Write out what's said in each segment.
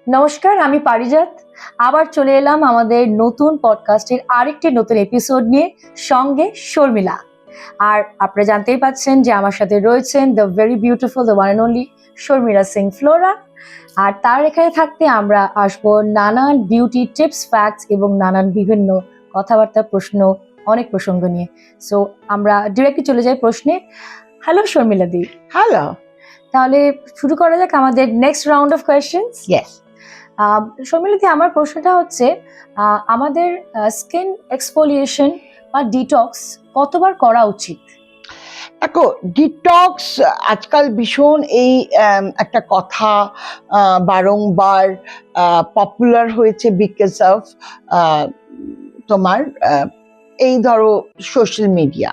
নমস্কার, আমি পারিজাত। আবার চলে এলাম আমাদের নতুন পডকাস্টের আরেকটি নতুন এপিসোড নিয়ে, সঙ্গে শর্মিলা। আর আপনারা জানতেই পাচ্ছেন যে আমার সাথে রয়েছেন the very beautiful, the one and only Sharmila Singh Flora. আর তার এখানে থাকতে আমরা আসবো নানান বিউটি টিপস, ফ্যাক্টস এবং নানান বিভিন্ন কথাবার্তা, প্রশ্ন, অনেক প্রসঙ্গ নিয়ে। সো আমরা ডিরেক্টলি চলে যাই প্রশ্নে। হ্যালো শর্মিলা দি। হ্যালো। তাহলে শুরু করা যাক আমাদের next round of questions. Yes. শর্মিলাদি, আমার প্রশ্নটা হচ্ছে আমাদের স্কিন এক্সফোলিয়েশন বা ডিটক্স কতবার করা উচিত? দেখো, ডিটক্স আজকাল ভীষণ এই একটা কথা বারংবার পপুলার হয়েছে বিকজ অফ তোমার এই ধরো সোশ্যাল মিডিয়া।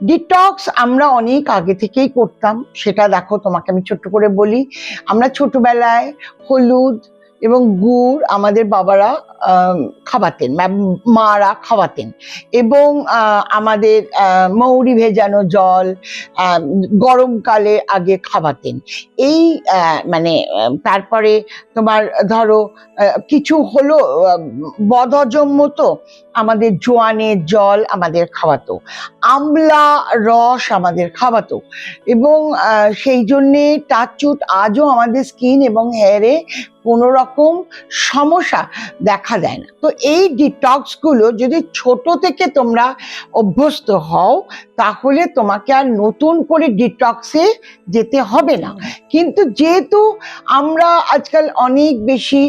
ডিটক্স আমরা অনেক আগে থেকেই করতাম। সেটা দেখো, তোমাকে আমি ছোট্ট করে বলি, আমরা ছোটবেলায় হলুদ এবং গুড় আমাদের বাবারা খাওয়াতেন, মারা খাওয়াতেন, এবং আমাদের মৌরি ভেজানো জল গরমকালে আগে খাওয়াতেন। এই মানে তারপরে তোমার ধরো কিছু হলো বদহজম মতো, আমাদের জোয়ানের জল আমাদের খাওয়াতো, আমলা রস আমাদের খাওয়াতো, এবং সেই জন্যে টাচুট আজও আমাদের স্কিন এবং হেয়ারে কোনো রকম সমস্যা দেখা দেয় না। তো এই ডিটক্সগুলো যদি ছোট থেকে তোমরা অভ্যস্ত হও, তাহলে তোমাকে আর নতুন করে ডিটক্সে যেতে হবে না। কিন্তু যেহেতু আমরা আজকাল অনেক বেশি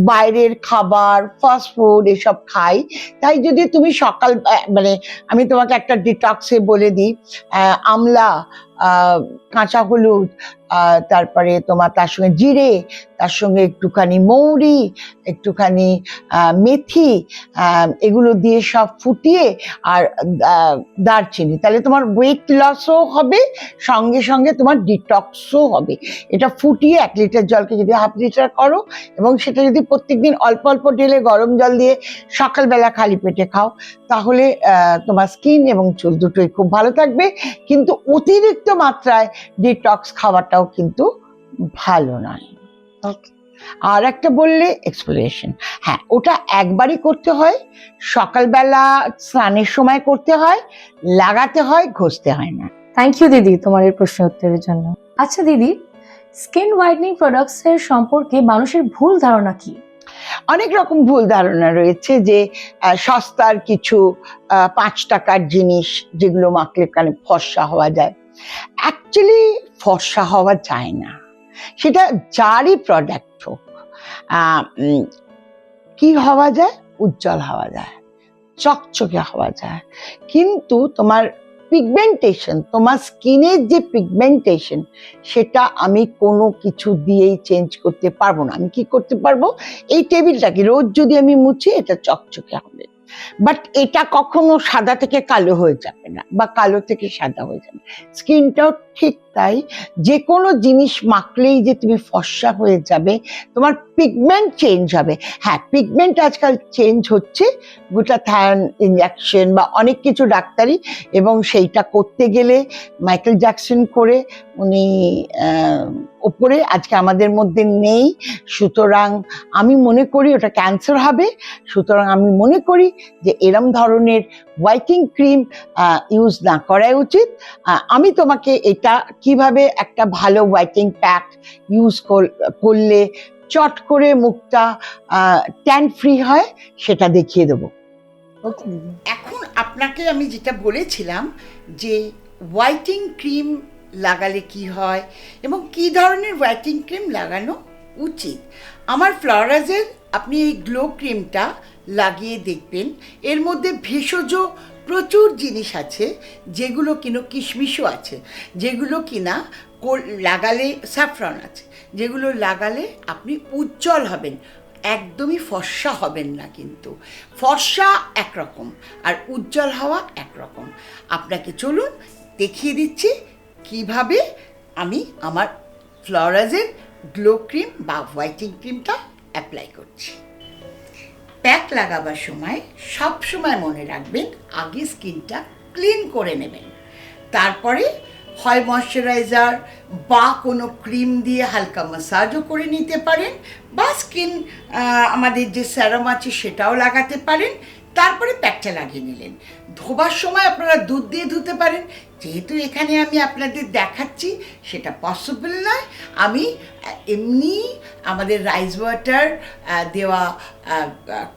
বাইরের খাবার, ফাস্ট ফুড এসব খাই, তাই যদি তুমি সকাল মানে আমি তোমাকে একটা ডিটক্সে বলে দিই, আমলা, কাঁচা হলুদ, তারপরে তোমার তার সঙ্গে জিরে, তার সঙ্গে একটুখানি মৌরি, একটুখানি মেথি, এগুলো দিয়ে সব ফুটিয়ে, আর দারচিনি, তাহলে তোমার ওয়েট লসও হবে, সঙ্গে সঙ্গে তোমার ডিটক্সও হবে। এটা ফুটিয়ে 1 লিটার জলকে যদি হাফ লিটার করো, এবং সেটা যদি প্রত্যেকদিন অল্প অল্প ঢেলে গরম জল দিয়ে সকালবেলা খালি পেটে খাও, তাহলে তোমার স্কিন এবং চুল দুটোই খুব ভালো থাকবে। কিন্তু অতিরিক্ত মাত্রায় ডিটক্স খাওয়াটাও কিন্তু ভালো নয়। আর একটা বললে এক্সফোলিয়েশন, হ্যাঁ, ওটা একবারই করতে হয়, সকালবেলা স্নানের সময় করতে হয়, লাগাতে হয়, ঘষতে হয় না। থ্যাংক ইউ দিদি তোমার এই প্রশ্ন উত্তরের জন্য। আচ্ছা দিদি, স্কিন হোয়াইটনিং প্রোডাক্টস এর সম্পর্কে মানুষের ভুল ধারণা কি? অনেক রকম ভুল ধারণা রয়েছে যে সস্তার কিছু 5 টাকার জিনিস যেগুলো মাখলে কানে ফর্সা হওয়া যায়। অ্যাকচুয়ালি ফর্সা হওয়া যায় না, সেটা যারই প্রোডাক্ট হোক। কি হওয়া যায়? উজ্জ্বল হওয়া যায়, চকচকে হওয়া যায়, কিন্তু তোমার পিগমেন্টেশন, তোমার স্কিনের যে পিগমেন্টেশন, সেটা আমি কোনো কিছু দিয়েই চেঞ্জ করতে পারবো না। আমি কি করতে পারবো? এই টেবিলটাকে রোজ যদি আমি মুছি, এটা চকচকে হবে, বাট এটা কখনো সাদা থেকে কালো হয়ে যাবে না, বা কালো থেকে সাদা হয়ে যাবে। স্কিনটাও ঠিক তাই, যে কোনো জিনিস মাখলেই যে তুমি ফর্সা হয়ে যাবে, তোমার পিগমেন্ট চেঞ্জ হবে। হ্যাঁ, পিগমেন্ট আজকাল চেঞ্জ হচ্ছে, গ্লুটাথায়ন ইনজেকশন বা অনেক কিছু ডাক্তারি, এবং সেইটা করতে গেলে মাইকেল জ্যাকসন করে উনি ওপরে আজকে আমাদের মধ্যে নেই। সুতরাং আমি মনে করি ওটা ক্যান্সার হবে। সুতরাং আমি মনে করি যে এরম ধরনের হোয়াইটিং ক্রিম ইউজ না করাই উচিত। আমি তোমাকে এটা কিভাবে একটা ভালো হোয়াইটিং প্যাক ইউজ করলে চট করে মুখটা ট্যান ফ্রি হয়, সেটা দেখিয়ে দেবো। এখন আপনাকে আমি যেটা বলেছিলাম যে হোয়াইটিং ক্রিম লাগালে কি হয় এবং কি ধরনের হোয়াইটিং ক্রিম লাগানো উচিত। আমার ফ্লোরাজের আপনি এই গ্লো ক্রিমটা লাগিয়ে দেখবেন, এর মধ্যে ভেষজ প্রচুর জিনিস আছে, যেগুলো কিনা কিশমিশও আছে, যেগুলো কিনা লাগালে, স্যাফরন আছে, যেগুলো লাগালে আপনি উজ্জ্বল হবেন, একদমই ফর্সা হবেন না। কিন্তু ফর্সা একরকম আর উজ্জ্বল হওয়া একরকম। আপনাকে চলুন দেখিয়ে দিচ্ছি কিভাবে আমি আমার ফ্লোরাজের গ্লো ক্রিম বা হোয়াইটিং ক্রিমটা অ্যাপ্লাই করছি। প্যাক লাগাবার সময় সব সময় মনে রাখবেন, আগে স্কিনটা ক্লিন করে নেবেন, তারপরে হয় ময়শ্চারাইজার বা কোনো ক্রিম দিয়ে হালকা ম্যাসাজও করে নিতে পারেন, বা স্কিন আমাদের যে সেরাম আছে সেটাও লাগাতে পারেন, তারপরে প্যাকটা লাগিয়ে নিলেন। ধোবার সময় আপনারা দুধ দিয়ে ধুতে পারেন, যেহেতু এখানে আমি আপনাদের দেখাচ্ছি সেটা পসিবল নয়, আমি এমনি আমাদের রাইস ওয়াটার দেওয়া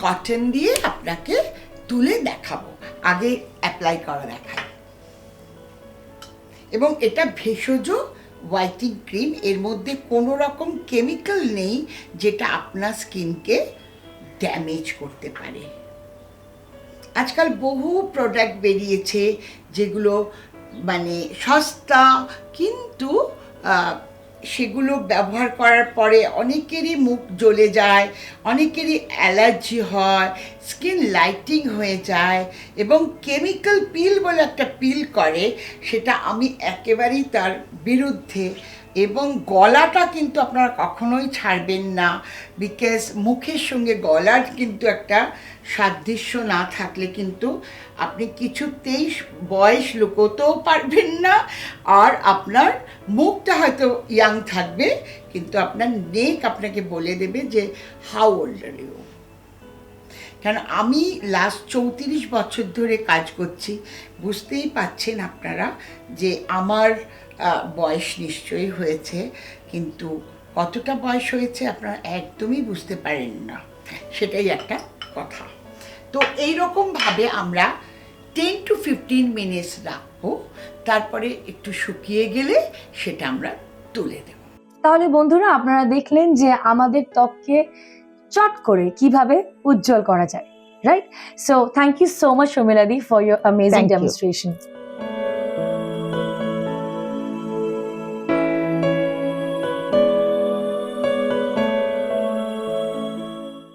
কটন দিয়ে আপনাকে তুলে দেখাবো, আগে অ্যাপ্লাই করা দেখাই। এবং এটা ভেষজ হোয়াইটিং ক্রিম, এর মধ্যে কোনো রকম কেমিক্যাল নেই যেটা আপনার স্কিনকে ড্যামেজ করতে পারে। আজকাল বহু প্রোডাক্ট বেরিয়েছে যেগুলো মানে সস্তা, কিন্তু সেগুলো ব্যবহার করার পরে অনেকেরই মুখ জ্বলে যায়, অনেকেরই অ্যালার্জি হয়, স্কিন লাইটিং হয়ে যায়, এবং কেমিক্যাল পিল বলে একটা পিল করে, সেটা আমি একেবারেই তার বিরুদ্ধে। এবং গলাটা কিন্তু আপনারা কখনোই ছাড়বেন না, বিকজ মুখের সঙ্গে গলার কিন্তু একটা সাদৃশ্য না থাকলে কিন্তু আপনি কিছুতেই বয়স লুকোতেও পারবেন না, আর আপনার মুখটা হয়তো ইয়াং থাকবে কিন্তু আপনার নেক আপনাকে বলে দেবে যে হাউ ওল্ড আর ইউ। কারণ আমি লাস্ট 34 বছর ধরে কাজ করছি, বুঝতেই পাচ্ছেন আপনারা যে আমার বয়স নিশ্চয়ই হয়েছে, কিন্তু কতটা বয়স হয়েছে আপনারা একদমই বুঝতে পারেন না, সেটাই একটা কথা। তো এইরকমভাবে আমরা 10 to 15 মিনিটস রাখবো, তারপরে একটু শুকিয়ে গেলে সেটা আমরা তুলে দেব। তাহলে বন্ধুরা আপনারা দেখলেন যে আমাদের ত্বককে চট করে কিভাবে উজ্জ্বল করা যায়, right? So thank you so much Sharmila di for your amazing Thank you. Demonstration.